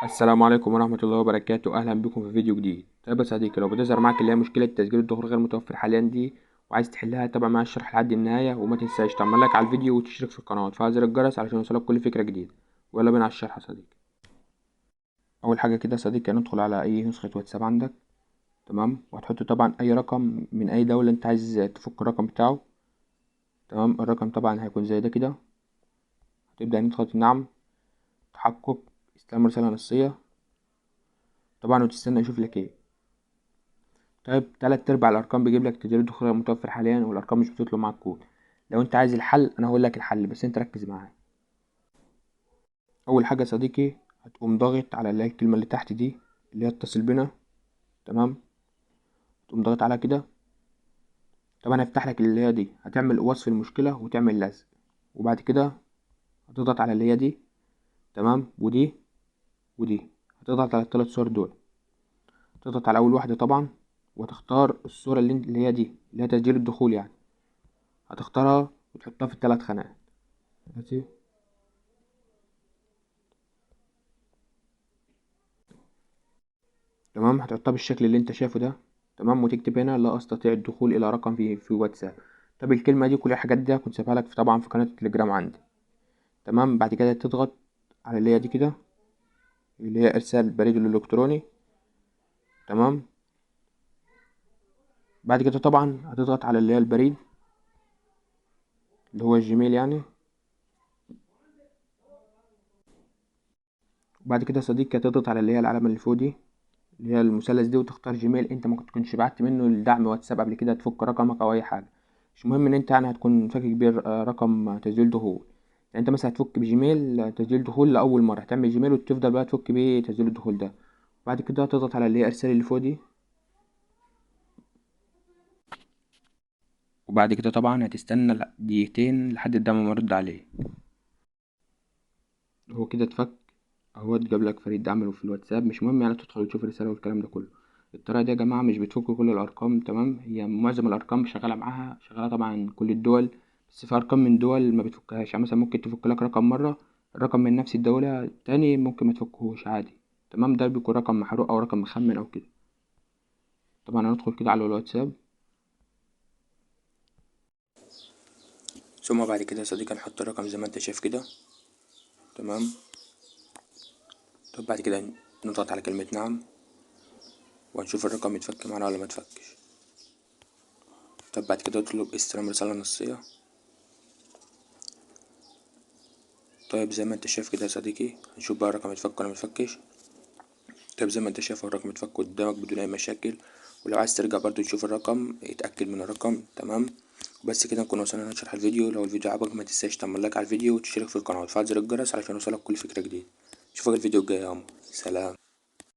السلام عليكم ورحمة الله وبركاته. أهلا بكم في فيديو جديد. طيب يا صديقي، لو بتظهر معاك اللي هي مشكلة تسجيل الدخول غير متوفر حاليا دي وعايز تحلها، تابع معايا الشرح لحد النهاية، وما تنساش تعمل لايك على الفيديو وتشترك في القناة وتفعل زر الجرس علشان يوصلك كل فكرة جديدة. ويلا بينا على الشرح يا صديقي. أول حاجة كده يا صديقي هندخل على أي نسخة واتساب عندك، تمام، وهتحط طبعا أي رقم من أي دولة أنت عايز تفك الرقم بتاعه. تمام، الرقم طبعا هيكون زي ده كده. هتبدأ إن تضغط نعم، تحقق، استلام رسالة نصية طبعا، وتستنى يشوف لك ايه. طيب، تلات ارباع الارقام بيجيب لك تسجيل الدخول غير متوفر حاليا، والارقام مش بتطلب معاك كود. لو انت عايز الحل انا هقول لك الحل، بس انت ركز معايا. اول حاجه يا صديقي، هتقوم ضاغط على اللي هي الكلمه اللي تحت دي، اللي هي اتصل بنا. تمام، تقوم ضاغط عليها كده. طبعا هيفتح لك اللي هي دي، هتعمل وصف المشكله وتعمل لزق. وبعد كده هتضغط على اللي هي دي، تمام، ودي هتضغط على الثلاث صور دول. تضغط على اول واحده طبعا، وتختار الصوره اللي هي دي، اللي هي تسجيل الدخول يعني. هتختارها وتحطها في الثلاث خانات. ماشي. تمام، هتحطها بالشكل اللي انت شايفه ده. تمام، وتكتب هنا لا استطيع الدخول الى رقم في واتساب. طب الكلمه دي كل الحاجات دي كنت سايبها لك طبعا في قناه التليجرام عندي. تمام، بعد كده تضغط على اللي هي دي كده، اللي هي ارسال البريد الالكتروني. تمام، بعد كده طبعا هتضغط على اللي هي البريد اللي هو الجيميل يعني. وبعد كده يا صديقي هتضغط على اللي هي العلامه اللي فوق دي، اللي هي المثلث دي، وتختار جيميل انت ممكن تكونش بعت منه لدعم واتساب قبل كده تفك رقمك او اي حاجه. مش مهم ان انت يعني هتكون فاكر كبير رقم تسجيل دخول. يعني انت مثلا هتفك بجيميل تسجيل دخول لاول مره، هتعمل جيميل وتفضل بقى تفك بيه تسجيل الدخول ده. بعد كده هتضغط على اللي هي ارسال اللي فوق دي. وبعد كده طبعا هتستنى دقيقتين لحد الدعم ما يرد عليه. هو كده اتفك اهو، جاب لك فريق دعم في الواتساب. مش مهم يعني تدخل وتشوف الرساله والكلام ده كله. الطريقه دي يا جماعه مش بتفك كل الارقام، تمام، هي معظم الارقام شغاله معاها، شغاله طبعا كل الدول. بس في ارقام من دول ما بتفكهاش، يعني مثلا ممكن تفك لك رقم مره، الرقم من نفس الدوله تاني ممكن ما تفكهوش عادي. تمام، ده بيكون رقم محروق او رقم مخمن او كده. طبعا هندخل كده على الواتساب، ثم بعد كده يا صديقي نحط الرقم زي ما انت شايف كده. تمام. طب بعد كده نضغط على كلمه نعم، وهنشوف الرقم يتفك معانا ولا ما يتفكش. طب بعد كده اطلب استلام رسالة نصية. طيب زي ما انت شايف كده يا صديقي، هنشوف بقى الرقم يتفك ولا متفكش. طيب زي ما انت شايف الرقم يتفك قدامك بدون اي مشاكل. ولو عايز ترجع برضو تشوف الرقم اتأكد من الرقم. تمام. وبس كده نكون وصلنا لشرح الفيديو. لو الفيديو عجبك ما تنساش تعمل لايك على الفيديو وتشترك في القناة وتفعل زر الجرس علشان يوصلك كل فكرة جديدة. اشوفك الفيديو الجاي يا عمر. سلام.